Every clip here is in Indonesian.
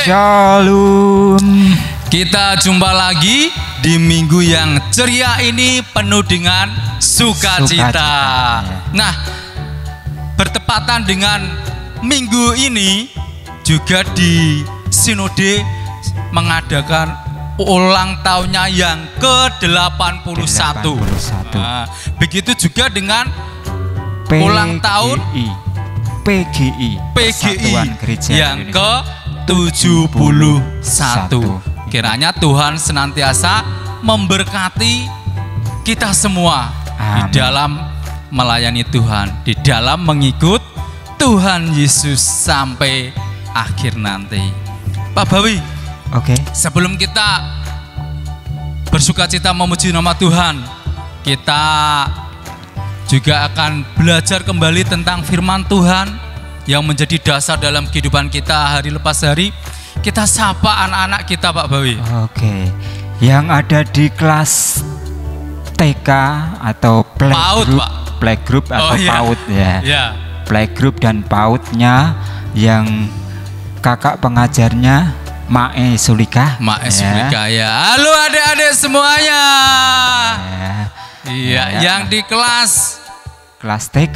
Shalom. Kita jumpa lagi di minggu yang ceria ini penuh dengan sukacita. Nah, bertepatan dengan minggu ini juga di Sinode mengadakan ulang tahunnya yang ke-81. Nah, begitu juga dengan ulang tahun PGI yang ke-71. Kiranya Tuhan senantiasa memberkati kita semua. Amin. Di dalam melayani Tuhan, di dalam mengikut Tuhan Yesus sampai akhir nanti. Pak Bawi, sebelum kita bersukacita memuji nama Tuhan, kita juga akan belajar kembali tentang firman Tuhan yang menjadi dasar dalam kehidupan kita hari lepas hari. Kita sapa anak-anak kita, Pak Bawi. Yang ada di kelas TK atau playgroup atau PAUD ya. Playgroup dan PAUDnya yang kakak pengajarnya Mae Sulika. Sulika ya. Halo adik-adik semuanya. Yang di kelas TK.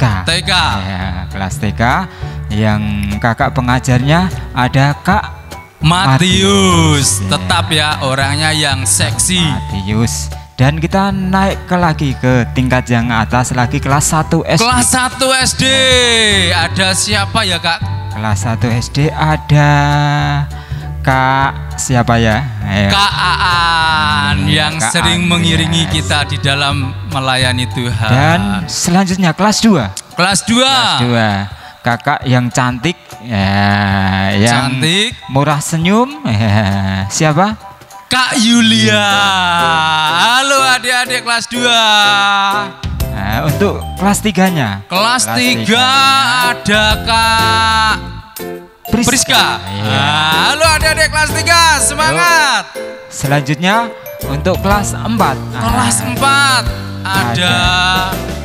Kelas TK yang kakak pengajarnya ada Kak Matius. Tetap ya, orangnya yang seksi. Matius. Dan kita naik lagi ke tingkat yang atas lagi, kelas 1 SD. Kelas 1 SD. Ada siapa ya, Kak? Kelas 1 SD ada Kak siapa ya? Kak Aan yang Kak sering mengiringi kita di dalam melayani Tuhan. Dan selanjutnya kelas 2. Kelas 2. Kakak yang cantik, yang cantik, murah senyum, siapa? Kak Yulia. Halo adik-adik kelas 2. Untuk kelas 3-nya. Kelas 3 ada Kak Priska. Halo adik-adik kelas 3, semangat. Selanjutnya untuk kelas 4. Kelas 4 ada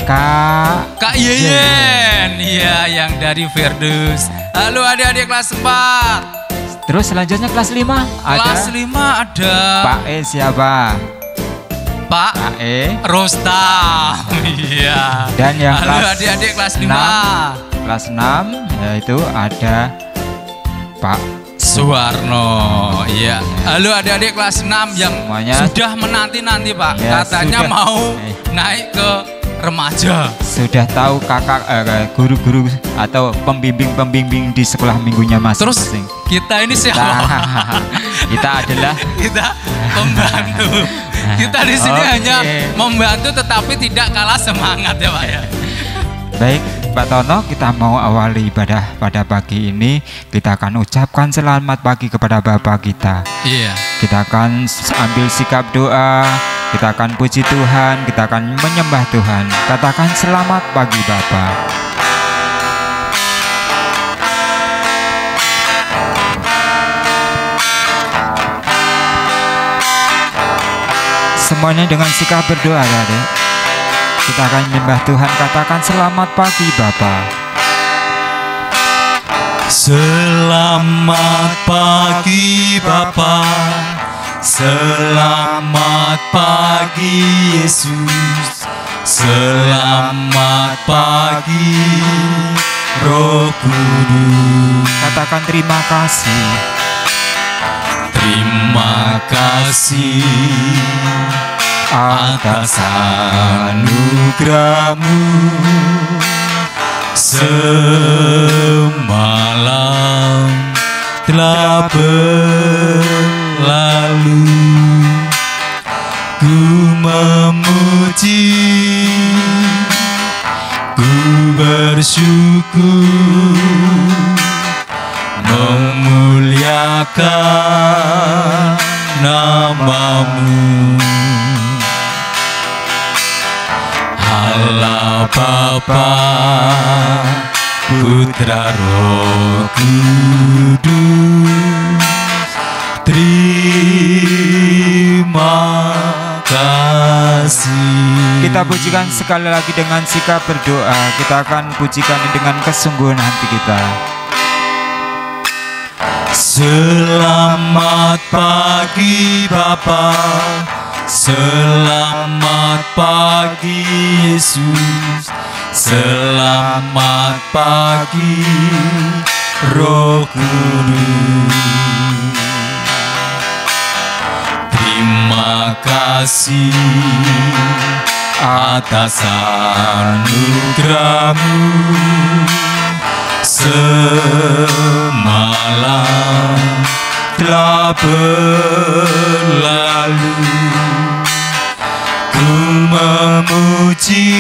Kak Yeyen. Iya, yang dari Verdus. Halo adik-adik kelas 4. Terus selanjutnya kelas 5 Kelas 5 ada Pak E siapa? Pak E Rostam. Iya. Dan yang halo adik-adik kelas 5. Kelas 6 yaitu ada Pak Suwarno. Iya. Halo adik-adik kelas 6 yang semuanya sudah menanti-nanti, Pak. Katanya sudah mau naik ke remaja. Sudah tahu kakak guru-guru atau pembimbing di sekolah minggunya masing-masing. Terus kita ini siapa? Kita adalah pembantu. Kita di sini hanya membantu tetapi tidak kalah semangat ya, Pak ya. Baik Pak Tono, kita mau awali ibadah pada pagi ini. Kita akan ucapkan selamat pagi kepada Bapak kita. Iya. Kita akan ambil sikap doa. Kita akan puji Tuhan, kita akan menyembah Tuhan. Katakan selamat pagi Bapak. Semuanya dengan sikap berdoa ya, Dek. Kita akan menyembah Tuhan, katakan selamat pagi Bapak. Selamat pagi Bapak. Selamat pagi Yesus. Selamat pagi Roh Kudus. Katakan terima kasih. Terima kasih atas anugerah-Mu. Semalam telah berlalu, ku memuji, ku bersyukur, memuliakan nama-Mu. Allah Bapa, Putra Roh Kudus, terima kasih. Kita pujikan sekali lagi dengan sikap berdoa. Kita akan pujikan dengan kesungguhan hati kita. Selamat pagi Bapa, selamat pagi Yesus, selamat pagi Roh Kudus. Terima kasih atas anugerah-Mu. Semalam telah berlalu, ku memuji,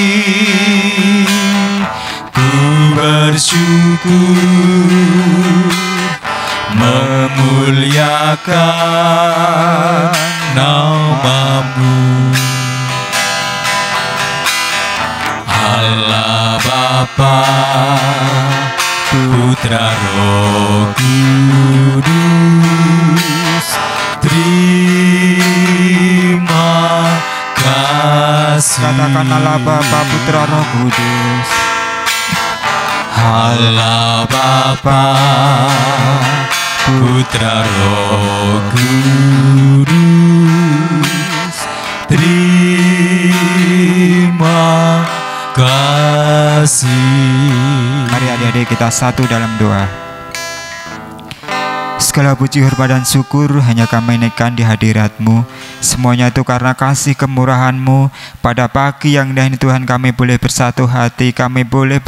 ku bersyukur, memuliakan nama-Mu. Allah Bapa, Putra Roh Kudus, terima kasih. Katakan Allah Bapa, Putra Roh Kudus. Allah Bapa, Putra Roh Kudus, terima kasih. Mari adik-adik kita satu dalam doa. Segala puji, hormat dan syukur hanya kami naikkan di hadirat-Mu. Semuanya itu karena kasih kemurahan-Mu. Pada pagi yang indah ini Tuhan, kami boleh bersatu hati, kami boleh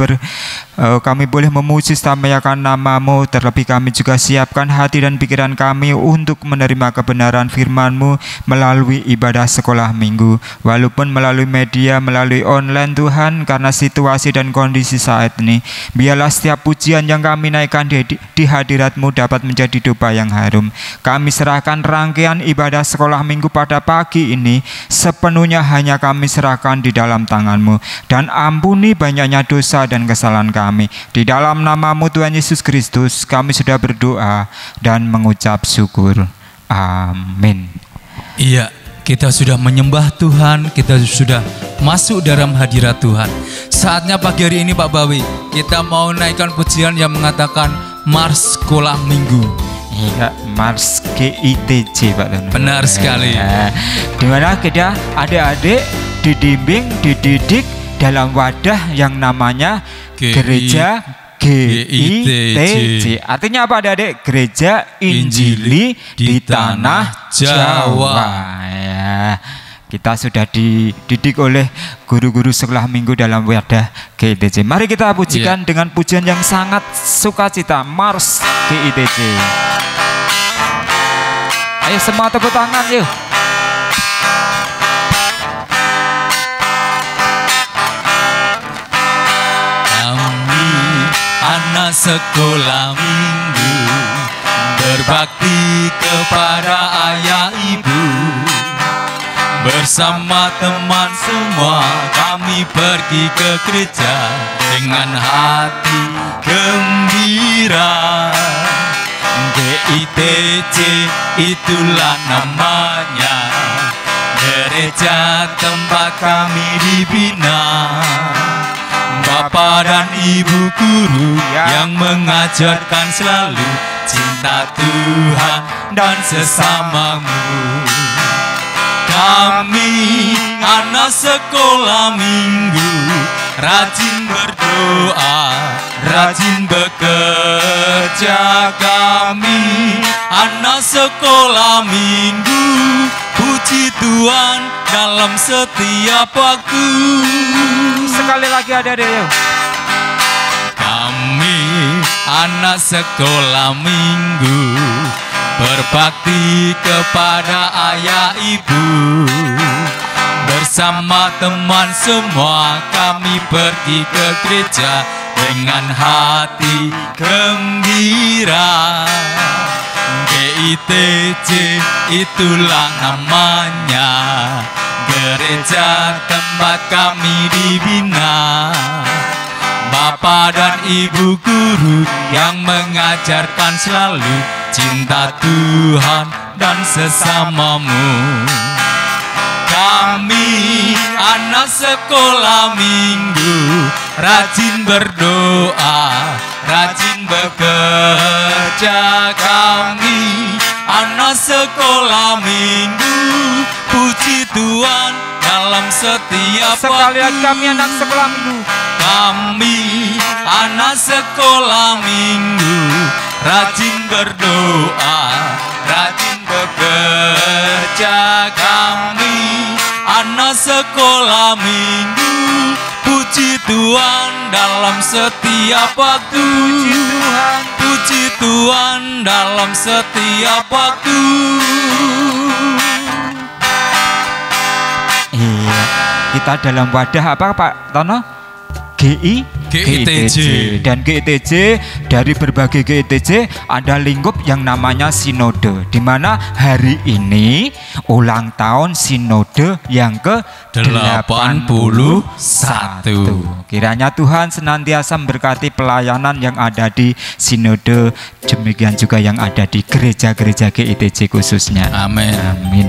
memuji samakan nama-Mu. Terlebih kami juga siapkan hati dan pikiran kami untuk menerima kebenaran firman-Mu melalui ibadah sekolah minggu. Walaupun melalui media, melalui online Tuhan, karena situasi dan kondisi saat ini, biarlah setiap pujian yang kami naikkan di hadirat-Mu dapat menjadi doa yang harum. Kami serahkan rangkaian ibadah sekolah minggu pada pagi ini sepenuhnya hanya kami serahkan di dalam tangan-Mu, dan ampuni banyaknya dosa dan kesalahan kami. Di dalam nama-Mu Tuhan Yesus Kristus kami sudah berdoa dan mengucap syukur. Amin. Iya, kita sudah menyembah Tuhan, kita sudah masuk dalam hadirat Tuhan. Saatnya pagi hari ini Pak Bawi, kita mau naikkan pujian yang mengatakan Mars Sekolah Minggu. Iya, Mars GITJ Pak Tono. Benar sekali. Dimana kita adik-adik dibimbing, dididik dalam wadah yang namanya Gereja GITJ. Artinya apa adik-adik? Gereja Injili di Tanah Jawa. Ya. Kita sudah dididik oleh guru-guru sekolah minggu dalam wadah GITJ. Mari kita pujikan dengan pujian yang sangat sukacita, Mars GITJ. Ayo semua tepuk tangan yuk. Kami anak sekolah minggu, berbakti kepada ayah ibu. Bersama teman semua kami pergi ke gereja dengan hati gembira. GITJ itulah namanya, gereja tempat kami dibina. Bapak dan ibu guru yang mengajarkan selalu cinta Tuhan dan sesamamu. Kami anak sekolah minggu, rajin berdoa, rajin bekerja. Kami anak sekolah minggu, puji Tuhan dalam setiap waktu. Sekali lagi adik-adik. Kami anak sekolah minggu, berbakti kepada ayah ibu. Bersama teman semua kami pergi ke gereja dengan hati gembira. GITJ itulah namanya, gereja tempat kami dibina. Bapak dan ibu guru yang mengajarkan selalu cinta Tuhan dan sesamamu. Kami anak sekolah minggu, rajin berdoa, rajin bekerja kami. Anak sekolah minggu, puji Tuhan dalam setiap Sekali waktu. lagi kami anak sekolah minggu. Kami anak sekolah minggu, rajin berdoa, rajin bekerja kami. Anak sekolah minggu, puji Tuhan dalam setiap waktu. Puji Tuhan, puji Tuhan dalam setiap waktu. Iya, kita dalam wadah apa Pak Tono? GITJ. Dan GITJ, dari berbagai GITJ ada lingkup yang namanya sinode, di mana hari ini ulang tahun sinode yang ke-81. Kiranya Tuhan senantiasa memberkati pelayanan yang ada di sinode, demikian juga yang ada di gereja-gereja GITJ khususnya. Amin. Amin.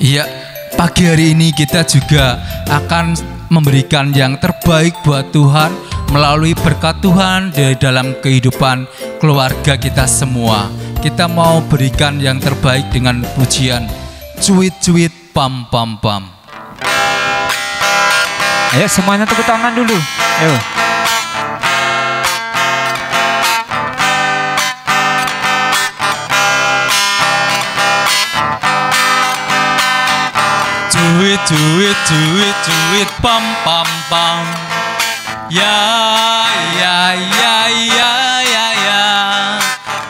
Iya, pagi hari ini kita juga akan memberikan yang terbaik buat Tuhan melalui berkat Tuhan di dalam kehidupan keluarga kita semua. Kita mau berikan yang terbaik dengan pujian cuit-cuit pam pam pam. Ayo semuanya tepuk tangan dulu. Ayo. Cuit cuit cuit cuit pam pam pam. Ya ya ya ya ya ya.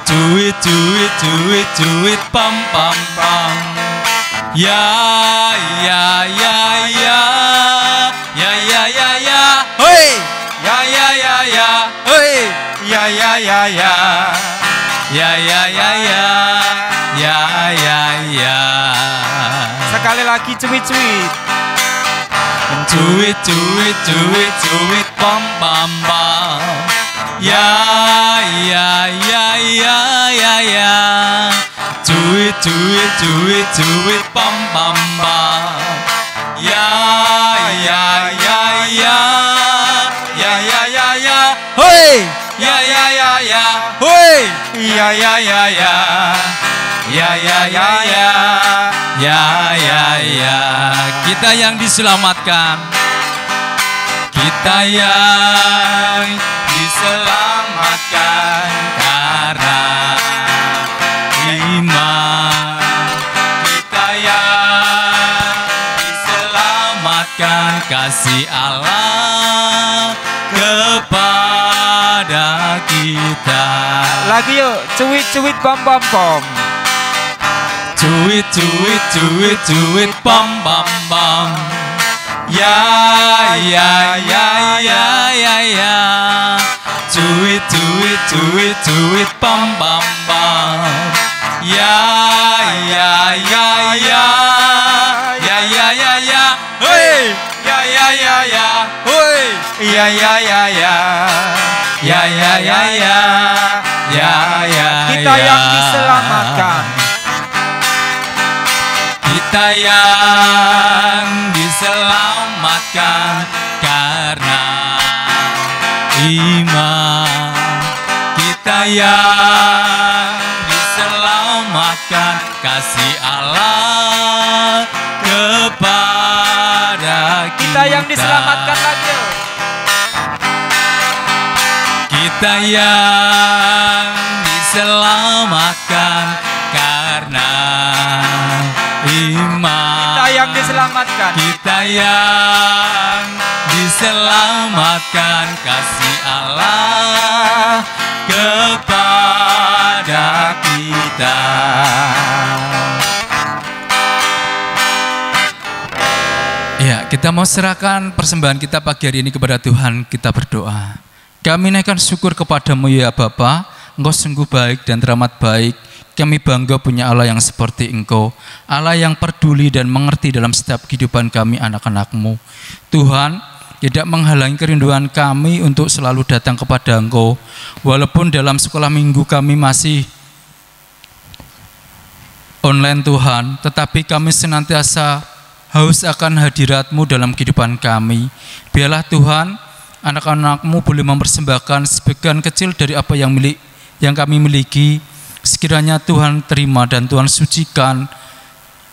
Cuit cuit cuit cuit pam pam pam. Ya ya ya ya. Ya ya ya ya. Hoi. Ya ya ya ya. Hoi. Ya ya ya ya. Ya ya ya ya. Ya ya ya. Sekali lagi cuit-cuit. Cuit cuit cuit cuit pam pam pam. Ya ya ya ya ya ya. Cuit cuit cuit cuit pam pam pam. Ya ya ya ya. Ya ya ya ya. Hoi. Ya ya ya ya. Hoi. Ya ya ya ya. Ya ya ya ya. Ya ya ya. Kita yang diselamatkan, kita yang diselamatkan karena iman. Kita yang diselamatkan kasih Allah kepada kita. Lagi yuk, cuit-cuit pam pam pam. Cuit cuit cuit cuit pam pam pam. Ya ya ya ya ya ya. Cuit cuit cuit cuit pam pam pam. Ya ya ya ya. Ya ya ya ya. Hoi. Ya ya ya ya. Hoi. Ya ya ya ya. Ya ya ya ya. Ya ya. Kita yang diselamatkan. Kita yang diselamatkan karena iman. Kita yang diselamatkan kasih Allah kepada kita. Kita yang diselamatkan lagi. Kita yang diselamatkan karena iman. Kita yang diselamatkan. Kita yang diselamatkan kasih Allah kepada kita. Ya, kita mau serahkan persembahan kita pagi hari ini kepada Tuhan. Kita berdoa. Kami naikkan syukur kepadamu ya Bapa. Engkau sungguh baik dan teramat baik. Kami bangga punya Allah yang seperti Engkau, Allah yang peduli dan mengerti dalam setiap kehidupan kami anak-anak-Mu. Tuhan, tidak menghalangi kerinduan kami untuk selalu datang kepada Engkau. Walaupun dalam sekolah minggu kami masih online Tuhan, tetapi kami senantiasa haus akan hadirat-Mu dalam kehidupan kami. Biarlah Tuhan, anak-anak-Mu boleh mempersembahkan sebagian kecil dari apa yang kami miliki. Sekiranya Tuhan terima dan Tuhan sucikan,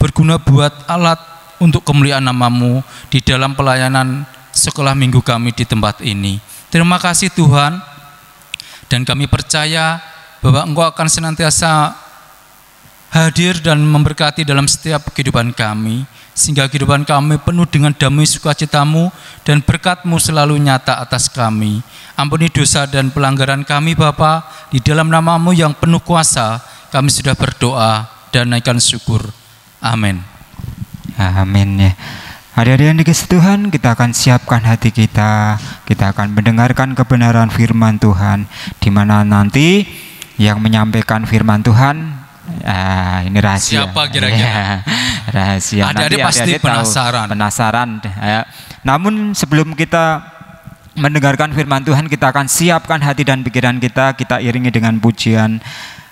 berguna buat alat untuk kemuliaan nama-Mu di dalam pelayanan sekolah minggu kami di tempat ini. Terima kasih Tuhan, dan kami percaya bahwa Engkau akan senantiasa hadir dan memberkati dalam setiap kehidupan kami, sehingga kehidupan kami penuh dengan damai sukacita-Mu dan berkat-Mu selalu nyata atas kami. Ampuni dosa dan pelanggaran kami Bapa, di dalam nama-Mu yang penuh kuasa kami sudah berdoa dan naikkan syukur. Amin. Amin ya. Adik-adik yang dikasihi Tuhan, kita akan siapkan hati kita akan mendengarkan kebenaran firman Tuhan, di mana nanti yang menyampaikan firman Tuhan, ini rahasia. Siapa kira-kira? Rahasia. Adik-adik pasti penasaran. Namun sebelum kita mendengarkan firman Tuhan, kita akan siapkan hati dan pikiran kita iringi dengan pujian,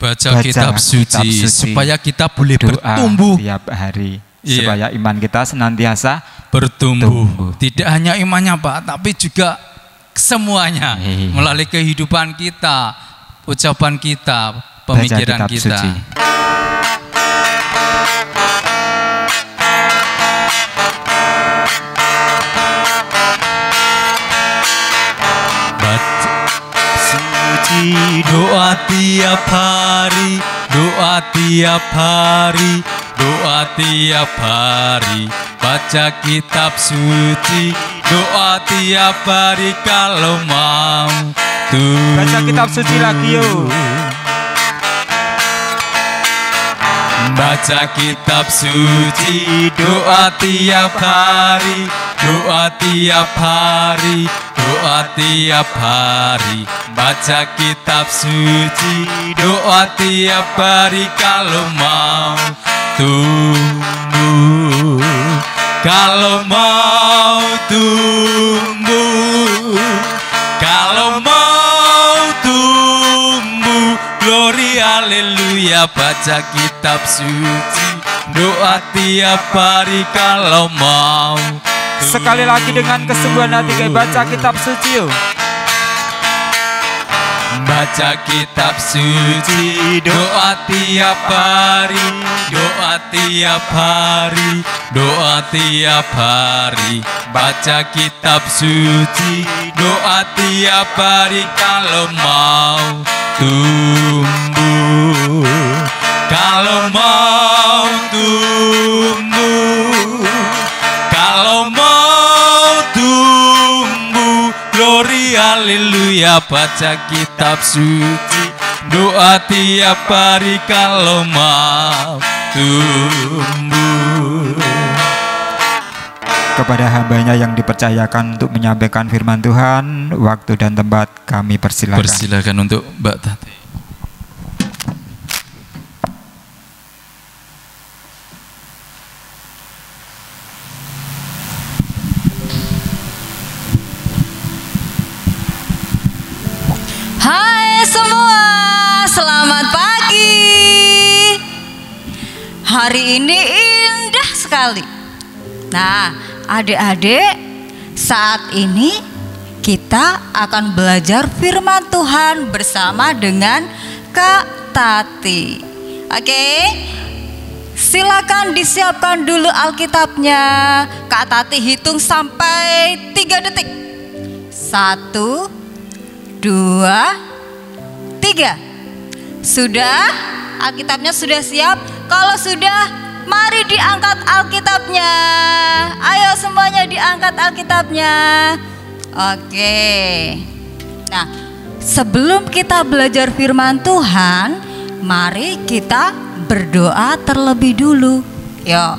baca kitab suci, supaya kita boleh bertumbuh tiap hari. Supaya iman kita senantiasa bertumbuh. Tidak hanya imannya Pak, tapi juga semuanya melalui kehidupan kita, ucapan kita, pemikiran kita. Suci. Baca suci, doa tiap hari, doa tiap hari, doa tiap hari, baca kitab suci, doa tiap hari kalau mau tuh. Baca kitab suci lagi yuk. Baca kitab suci, doa tiap hari, doa tiap hari, doa tiap hari, baca kitab suci, doa tiap hari kalau mau tumbuh, kalau mau tumbuh, kalau mau tumbuh, glory haleluya, baca kitab suci, doa tiap hari kalau mau tumbuh. Sekali lagi dengan kesungguhan hati, baca kitab suci yuk. Baca kitab suci, doa tiap hari, doa tiap hari, doa tiap hari, baca kitab suci, doa tiap hari kalau mau tumbuh, kalau mau tumbuh, kalau mau tumbuh, glory haleluya, baca kitab suci, doa tiap hari kalau mau tumbuh. Kepada hambanya yang dipercayakan untuk menyampaikan firman Tuhan, waktu dan tempat kami persilakan. Persilakan untuk Mbak Tati. Hai semua, selamat pagi. Hari ini indah sekali. Nah, adik-adik, saat ini kita akan belajar firman Tuhan bersama dengan Kak Tati. Oke? Silakan disiapkan dulu Alkitabnya. Kak Tati hitung sampai 3 detik. 1, 2, 3. Sudah? Alkitabnya sudah siap? Kalau sudah, mari diangkat Alkitabnya. Ayo semuanya diangkat Alkitabnya. Oke. Nah, sebelum kita belajar firman Tuhan, mari kita berdoa terlebih dulu. Yuk.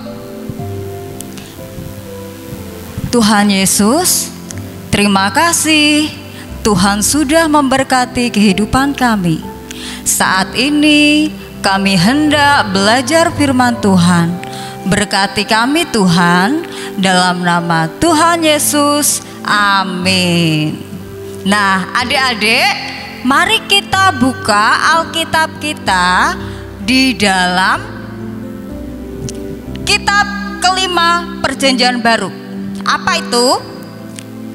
Tuhan Yesus, terima kasih Tuhan sudah memberkati kehidupan kami. Saat ini kami hendak belajar firman Tuhan. Berkati kami Tuhan, dalam nama Tuhan Yesus, amin. Nah, adik-adik, mari kita buka Alkitab kita di dalam kitab kelima Perjanjian Baru. Apa itu?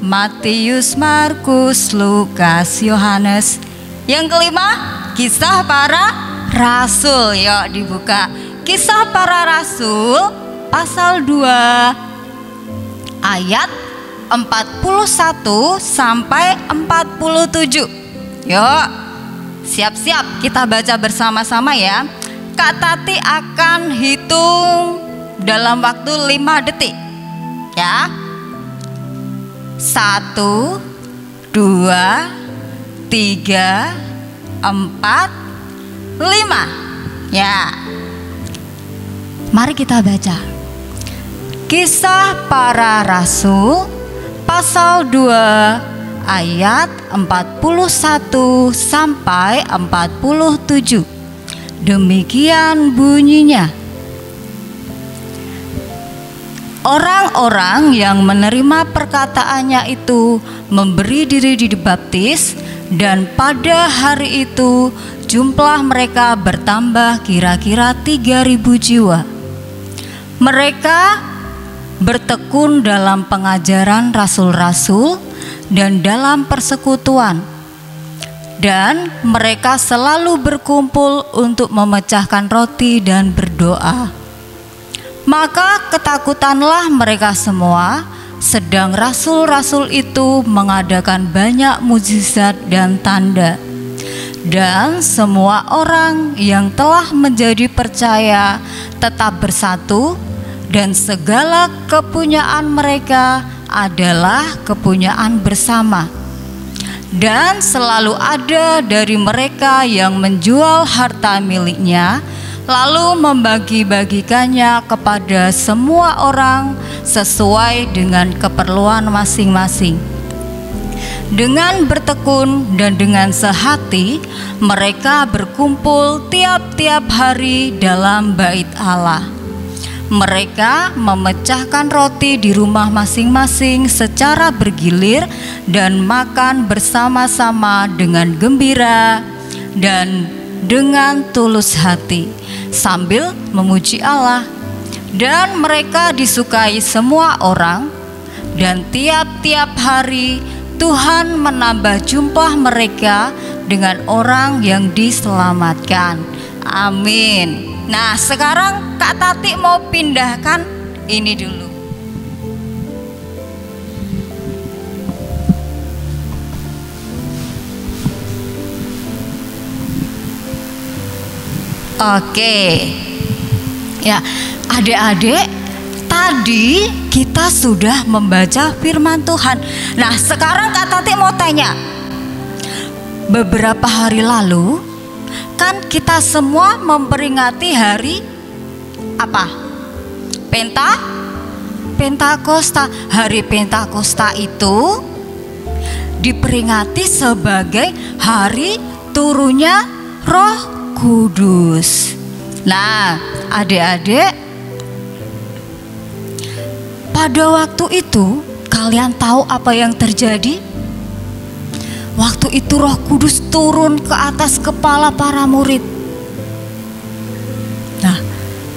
Matius, Markus, Lukas, Yohanes. Yang kelima, Kisah Para Rasul. Yuk dibuka. Kisah Para Rasul pasal 2 ayat 41 sampai 47. Yuk, siap-siap kita baca bersama-sama ya. Kak Tati akan hitung dalam waktu 5 detik ya. 1, 2, 3, 4, 5 ya. Mari kita baca Kisah Para Rasul pasal 2 ayat 41 sampai 47. Demikian bunyinya. Orang-orang yang menerima perkataannya itu memberi diri dibaptis, dan pada hari itu jumlah mereka bertambah kira-kira 3.000 jiwa. Mereka bertekun dalam pengajaran rasul-rasul dan dalam persekutuan, dan mereka selalu berkumpul untuk memecahkan roti dan berdoa. Maka ketakutanlah mereka semua, sedang rasul-rasul itu mengadakan banyak mukjizat dan tanda. Dan semua orang yang telah menjadi percaya tetap bersatu, dan segala kepunyaan mereka adalah kepunyaan bersama. Dan selalu ada dari mereka yang menjual harta miliknya, lalu membagi-bagikannya kepada semua orang sesuai dengan keperluan masing-masing. Dengan bertekun dan dengan sehati, mereka berkumpul tiap-tiap hari dalam bait Allah. Mereka memecahkan roti di rumah masing-masing secara bergilir dan makan bersama-sama dengan gembira dan dengan tulus hati, sambil memuji Allah. Dan mereka disukai semua orang, dan tiap-tiap hari Tuhan menambah jumlah mereka dengan orang yang diselamatkan. Amin. Nah, sekarang Kak Tati mau pindahkan ini dulu. Oke. Ya, adik-adik, tadi kita sudah membaca firman Tuhan. Nah, sekarang Kak Tati mau tanya. Beberapa hari lalu kan kita semua memperingati hari apa? Pentakosta. Hari Pentakosta itu diperingati sebagai hari turunnya Roh Kudus. Nah, adik-adik, pada waktu itu kalian tahu apa yang terjadi? Waktu itu Roh Kudus turun ke atas kepala para murid. Nah,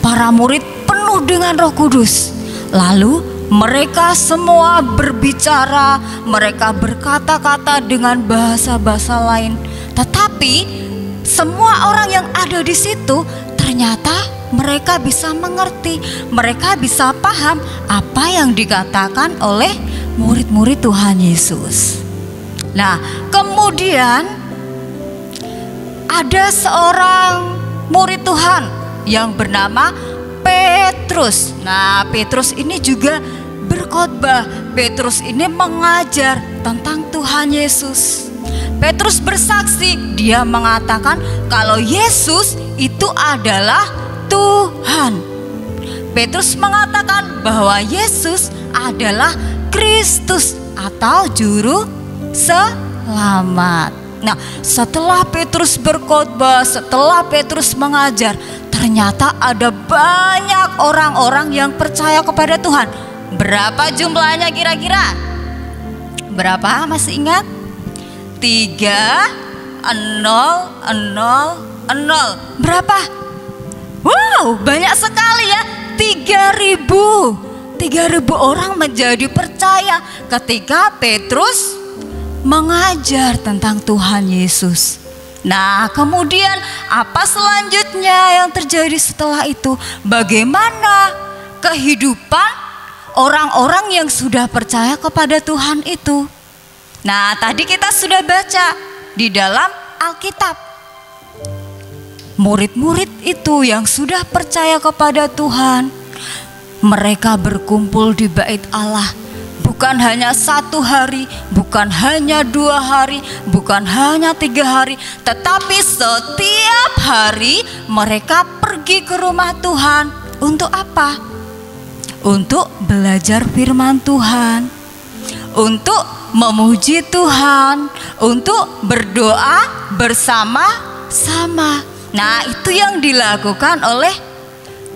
para murid penuh dengan Roh Kudus. Lalu mereka semua berbicara, mereka berkata-kata dengan bahasa-bahasa lain. Tetapi semua orang yang ada di situ ternyata mereka bisa mengerti, mereka bisa paham apa yang dikatakan oleh murid-murid Tuhan Yesus. Nah, kemudian ada seorang murid Tuhan yang bernama Petrus. Nah, Petrus ini juga berkhotbah. Petrus ini mengajar tentang Tuhan Yesus. Petrus bersaksi, dia mengatakan kalau Yesus itu adalah Tuhan. Petrus mengatakan bahwa Yesus adalah Kristus atau juru selamat. Nah, setelah Petrus berkhotbah, setelah Petrus mengajar, ternyata ada banyak orang-orang yang percaya kepada Tuhan. Berapa jumlahnya kira-kira? Berapa? Masih ingat? 3,0,0,0. Berapa? Wow, banyak sekali ya. 3.000. 3.000 orang menjadi percaya ketika Petrus mengajar tentang Tuhan Yesus. Nah, kemudian apa selanjutnya yang terjadi setelah itu? Bagaimana kehidupan orang-orang yang sudah percaya kepada Tuhan itu? Nah, tadi kita sudah baca di dalam Alkitab. Murid-murid itu yang sudah percaya kepada Tuhan, mereka berkumpul di bait Allah. Bukan hanya 1 hari, bukan hanya 2 hari, bukan hanya 3 hari, tetapi setiap hari mereka pergi ke rumah Tuhan. Untuk apa? Untuk belajar firman Tuhan, untuk memuji Tuhan, untuk berdoa bersama-sama. Nah, itu yang dilakukan oleh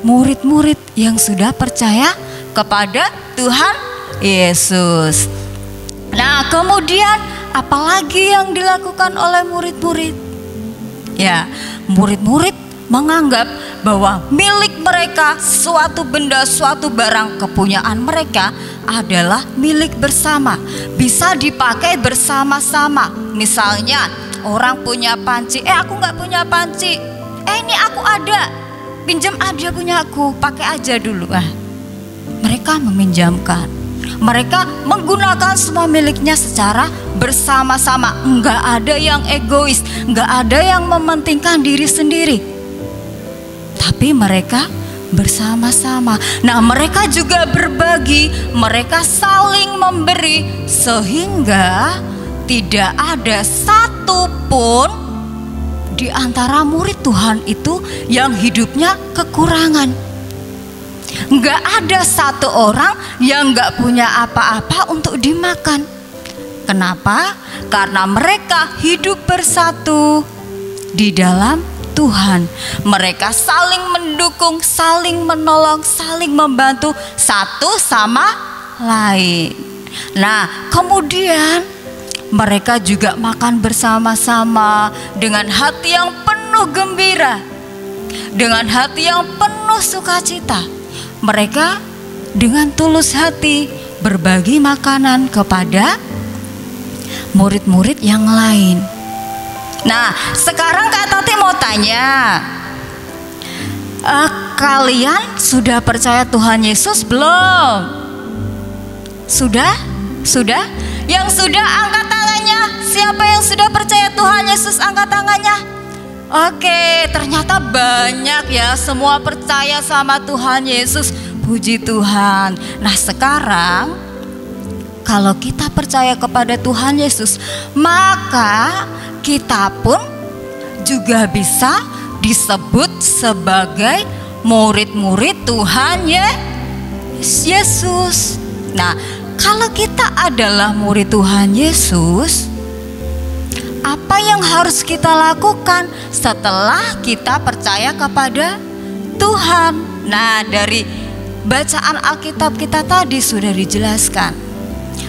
murid-murid yang sudah percaya kepada Tuhan Yesus. Nah, kemudian apalagi yang dilakukan oleh murid-murid? Ya, murid-murid menganggap bahwa milik mereka, suatu benda, suatu barang kepunyaan mereka adalah milik bersama, bisa dipakai bersama-sama. Misalnya orang punya panci, aku nggak punya panci, ini aku ada, pinjam aja punya aku, pakai aja dulu. Mereka meminjamkan, mereka menggunakan semua miliknya secara bersama-sama. Enggak ada yang egois, enggak ada yang mementingkan diri sendiri, tapi mereka bersama-sama. Nah, mereka juga berbagi, mereka saling memberi, sehingga tidak ada satupun di antara murid Tuhan itu yang hidupnya kekurangan. Nggak ada satu orang yang nggak punya apa-apa untuk dimakan. Kenapa? Karena mereka hidup bersatu di dalam Tuhan. Mereka saling mendukung, saling menolong, saling membantu satu sama lain. Nah, kemudian mereka juga makan bersama-sama dengan hati yang penuh gembira, dengan hati yang penuh sukacita. Mereka dengan tulus hati berbagi makanan kepada murid-murid yang lain. Nah, sekarang Kak Tati mau tanya, kalian sudah percaya Tuhan Yesus belum? Sudah? Sudah? Yang sudah angkat tangannya. Siapa yang sudah percaya Tuhan Yesus, angkat tangannya. Oke, ternyata banyak ya, semua percaya sama Tuhan Yesus. Puji Tuhan. Nah, sekarang kalau kita percaya kepada Tuhan Yesus, maka kita pun juga bisa disebut sebagai murid-murid Tuhan Yesus. Nah, kalau kita adalah murid Tuhan Yesus, apa yang harus kita lakukan setelah kita percaya kepada Tuhan? Nah, dari bacaan Alkitab kita tadi sudah dijelaskan.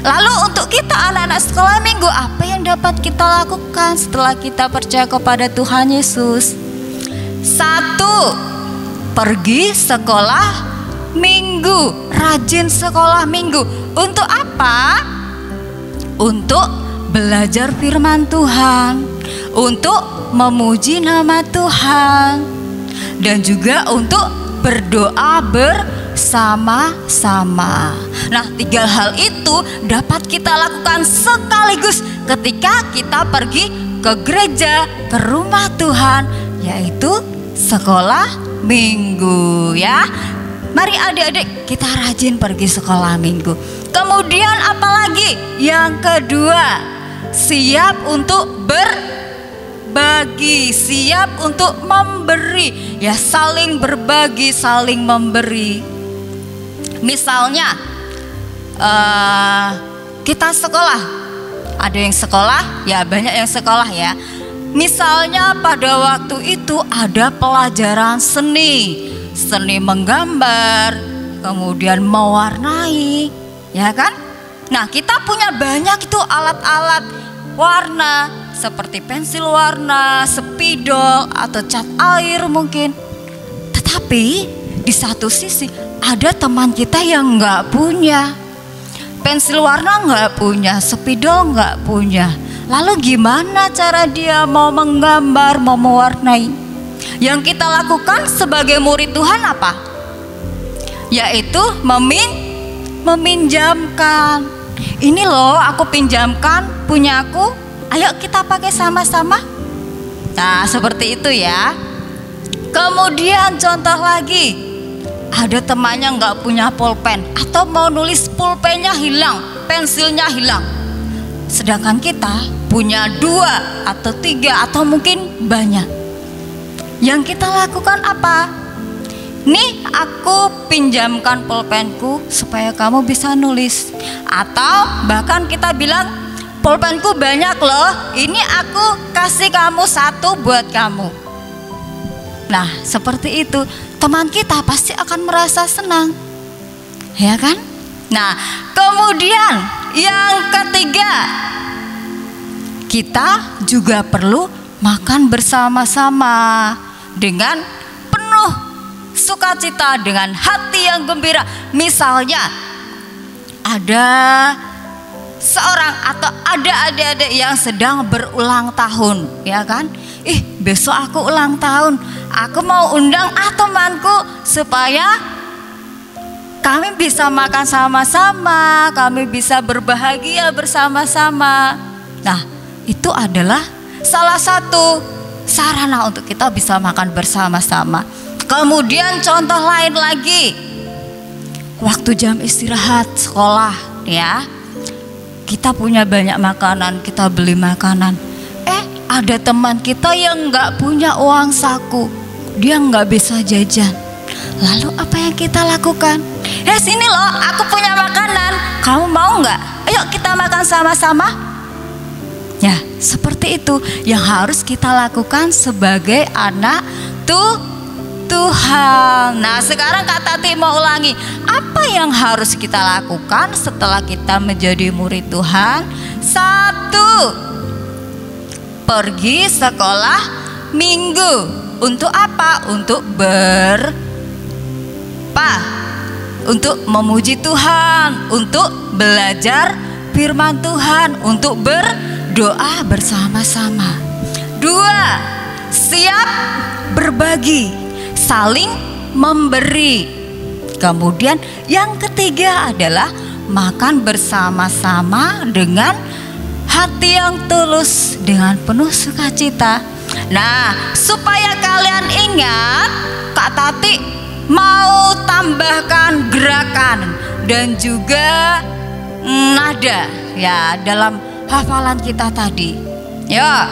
Lalu untuk kita anak-anak sekolah minggu, apa yang dapat kita lakukan setelah kita percaya kepada Tuhan Yesus? 1. Pergi sekolah minggu, rajin sekolah minggu. Untuk apa? Untuk belajar firman Tuhan, untuk memuji nama Tuhan, dan juga untuk berdoa bersama-sama. Nah, 3 hal itu dapat kita lakukan sekaligus ketika kita pergi ke gereja, ke rumah Tuhan, yaitu sekolah minggu ya. Mari adik-adik kita rajin pergi sekolah minggu. Kemudian apalagi? Yang kedua, siap untuk berbagi, siap untuk memberi. Ya, saling berbagi, saling memberi. Misalnya kita sekolah, ada yang sekolah, ya banyak yang sekolah ya. Misalnya pada waktu itu ada pelajaran seni menggambar, kemudian mewarnai, ya kan? Nah, kita punya banyak itu alat-alat warna seperti pensil warna, spidol, atau cat air mungkin. Tetapi di satu sisi ada teman kita yang nggak punya pensil warna, nggak punya spidol, nggak punya. Lalu gimana cara dia mau menggambar, mau mewarnai? Yang kita lakukan sebagai murid Tuhan apa? Yaitu meminjamkan. Ini loh aku pinjamkan punya aku, ayo kita pakai sama-sama. Nah seperti itu ya. Kemudian contoh lagi, ada temannya nggak punya pulpen atau mau nulis pulpennya hilang, pensilnya hilang. Sedangkan kita punya 2 atau 3 atau mungkin banyak. Yang kita lakukan apa? Nih aku pinjamkan pulpenku supaya kamu bisa nulis. Atau bahkan kita bilang, pulpenku banyak loh, ini aku kasih kamu 1 buat kamu. Nah seperti itu, teman kita pasti akan merasa senang, ya kan? Nah kemudian yang ketiga, kita juga perlu makan bersama-sama dengan penuh sukacita, dengan hati yang gembira. Misalnya ada seorang atau ada adik-adik yang sedang berulang tahun, ya kan? Besok aku ulang tahun, aku mau undang temanku supaya kami bisa makan sama-sama, kami bisa berbahagia bersama-sama. Nah, itu adalah salah satu sarana untuk kita bisa makan bersama-sama. Kemudian contoh lain lagi, waktu jam istirahat sekolah ya, kita punya banyak makanan, kita beli makanan. Ada teman kita yang nggak punya uang saku, dia nggak bisa jajan. Lalu apa yang kita lakukan? Sini loh, aku punya makanan, kamu mau nggak? Ayo kita makan sama-sama. Ya, seperti itu yang harus kita lakukan sebagai anak Tuhan. Nah, sekarang Kak Tati mau ulangi, apa yang harus kita lakukan setelah kita menjadi murid Tuhan? 1, pergi sekolah minggu. Untuk apa? Untuk untuk memuji Tuhan, untuk belajar firman Tuhan, untuk berdoa bersama-sama. 2, siap berbagi, saling memberi. Kemudian yang ketiga adalah makan bersama-sama dengan hati yang tulus, dengan penuh sukacita. Nah, supaya kalian ingat, Kak Tati mau tambahkan gerakan dan juga nada ya dalam hafalan kita tadi. Ya,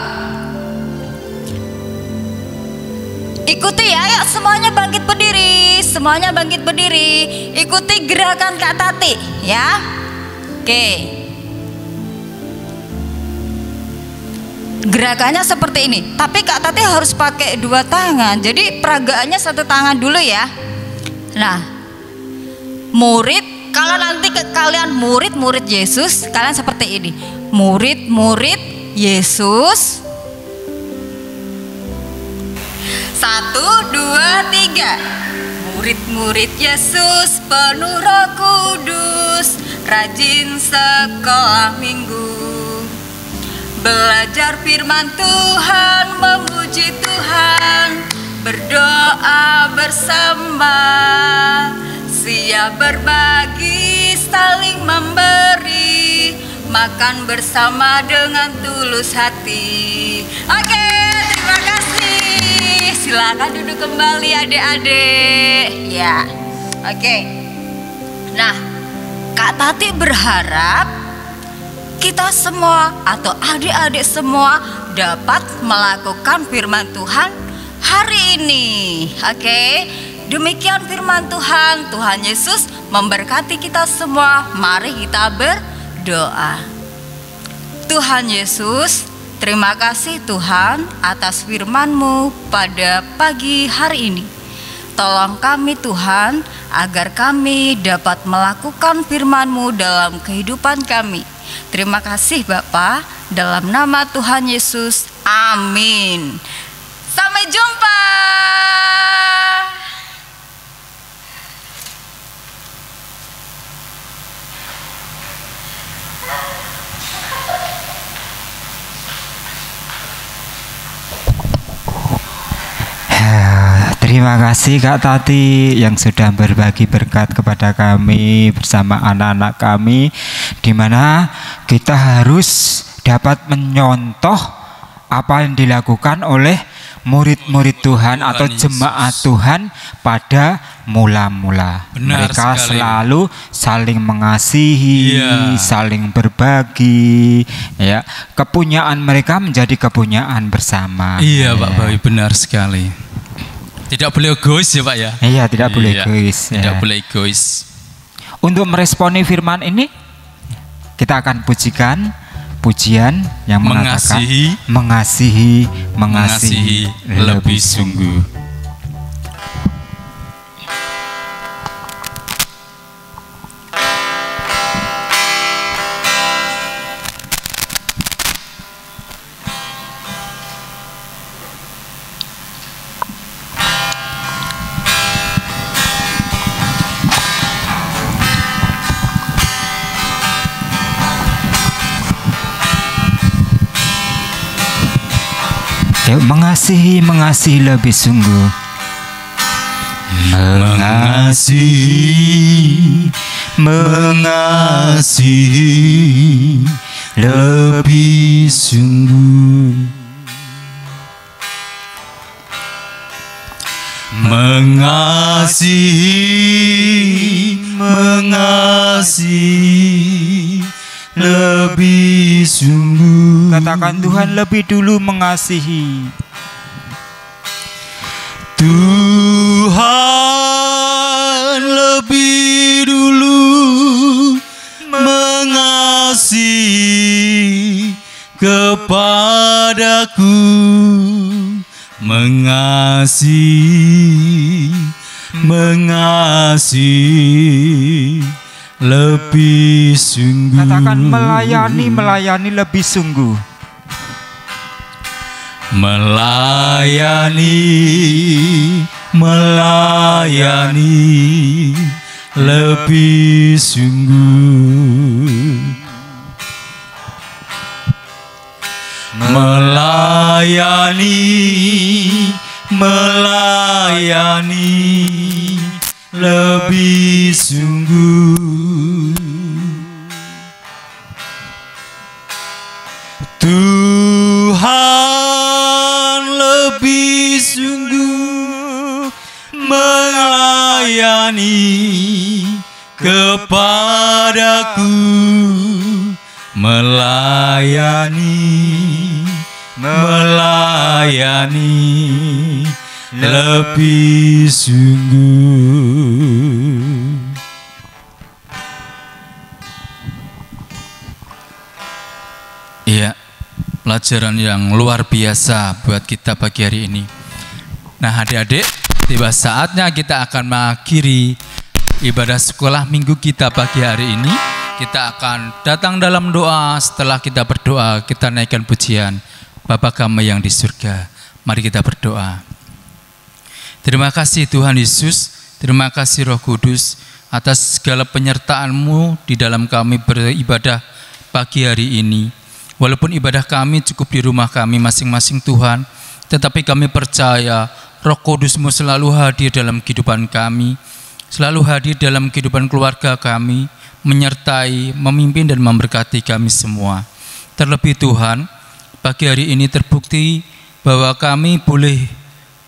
ikuti ya, yuk semuanya bangkit berdiri, semuanya bangkit berdiri. Ikuti gerakan Kak Tati ya. Oke. Gerakannya seperti ini, tapi Kak Tati harus pakai 2 tangan. Jadi peragaannya 1 tangan dulu ya. Nah, murid, kalau nanti kalian murid-murid Yesus, kalian seperti ini. Murid-murid Yesus. 1, 2, 3. Murid-murid Yesus penuh Roh Kudus, rajin sekolah minggu, belajar firman Tuhan, memuji Tuhan, berdoa bersama, siap berbagi, saling memberi, makan bersama dengan tulus hati. Oke, terima kasih. Silakan duduk kembali adik-adik. Ya, oke. Nah, Kak Tati berharap kita semua atau adik-adik semua dapat melakukan firman Tuhan hari ini. Oke, demikian firman Tuhan. Tuhan Yesus memberkati kita semua. Mari kita berdoa. Tuhan Yesus, terima kasih Tuhan atas firman-Mu pada pagi hari ini. Tolong kami Tuhan agar kami dapat melakukan firman-Mu dalam kehidupan kami. Terima kasih Bapa, dalam nama Tuhan Yesus, amin. Sampai jumpa. kasih Kak Tati yang sudah berbagi berkat kepada kami bersama anak-anak kami, di mana kita harus dapat menyontoh apa yang dilakukan oleh murid-murid Tuhan atau jemaat Tuhan pada mula-mula. Mereka selalu saling mengasihi, saling berbagi, ya. Kepunyaan mereka menjadi kepunyaan bersama. Iya, Pak Bawi, benar sekali. Tidak boleh egois ya, Pak ya. Iya, tidak boleh egois. Tidak boleh egois. Untuk meresponi firman ini, kita akan pujikan pujian yang mengatakan mengasihi lebih sungguh. Mengasihi lebih sungguh. Mengasihi lebih sungguh. Mengasihi lebih sungguh. Katakan, Tuhan lebih dulu mengasihi. Tuhan lebih dulu mengasihi kepadaku, mengasihi lebih sungguh. Katakan, melayani lebih sungguh. Melayani lebih sungguh. Melayani lebih sungguh. Tuhan lebih sungguh melayani kepadaku, melayani lebih sungguh. Iya, pelajaran yang luar biasa buat kita pagi hari ini. Nah, adik-adik, tiba saatnya kita akan mengakhiri ibadah sekolah minggu kita pagi hari ini. Kita akan datang dalam doa. Setelah kita berdoa, kita naikkan pujian Bapa kami yang di surga. Mari kita berdoa. Terima kasih Tuhan Yesus, terima kasih Roh Kudus atas segala penyertaan-Mu di dalam kami beribadah pagi hari ini. Walaupun ibadah kami cukup di rumah kami masing-masing Tuhan, tetapi kami percaya Roh Kudus-Mu selalu hadir dalam kehidupan kami, selalu hadir dalam kehidupan keluarga kami, menyertai, memimpin dan memberkati kami semua. Terlebih Tuhan, pagi hari ini terbukti bahwa kami boleh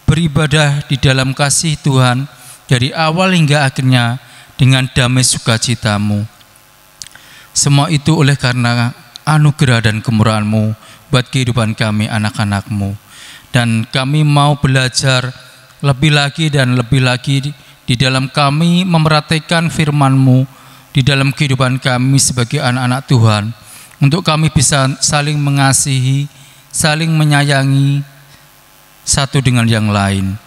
beribadah di dalam kasih Tuhan dari awal hingga akhirnya dengan damai sukacita-Mu. Semua itu oleh karena anugerah dan kemurahan-Mu buat kehidupan kami anak-anak-Mu. Dan kami mau belajar lebih lagi dan lebih lagi di dalam kami memerhatikan firman-Mu di dalam kehidupan kami sebagai anak-anak Tuhan, untuk kami bisa saling mengasihi, saling menyayangi satu dengan yang lain.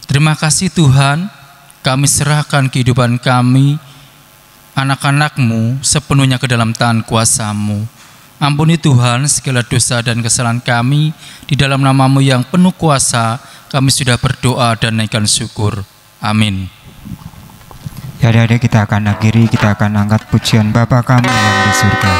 Terima kasih Tuhan, kami serahkan kehidupan kami, anak-anak-Mu sepenuhnya ke dalam tangan kuasa-Mu. Ampuni Tuhan segala dosa dan kesalahan kami, di dalam nama-Mu yang penuh kuasa kami sudah berdoa dan naikkan syukur. Amin. Ya adik-adik, kita akan akhiri, kita akan angkat pujian Bapa kami yang di surga.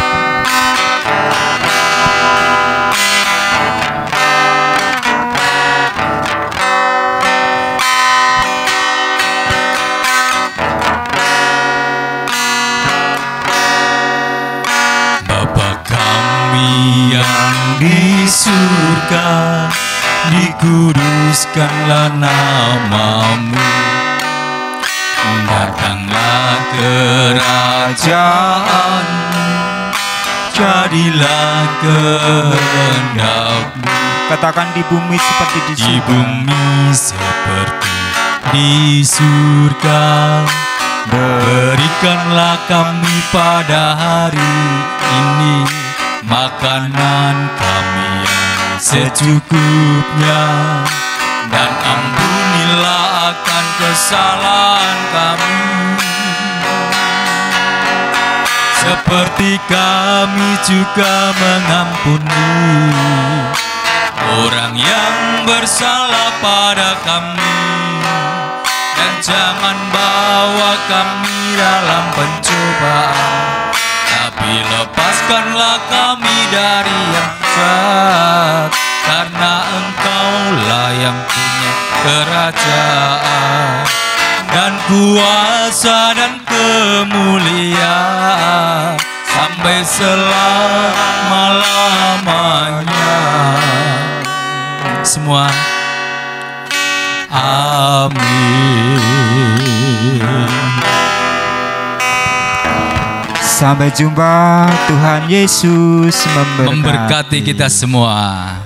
surga, dikuduskanlah namamu. Datanglah kerajaanmu, jadilah kehendakmu. Katakan di bumi seperti di surga. Di bumi seperti di surga. Berikanlah kami pada hari ini makanan kami yang secukupnya, dan ampunilah akan kesalahan kami, seperti kami juga mengampuni orang yang bersalah pada kami. Dan jangan bawa kami dalam pencobaan, tapi lepaskanlah kami dari yang jahat, karena Engkaulah yang punya kerajaan dan kuasa dan kemuliaan sampai selama-lamanya. Semua amin. Sampai jumpa. Tuhan Yesus memberkati Memberkati kita semua.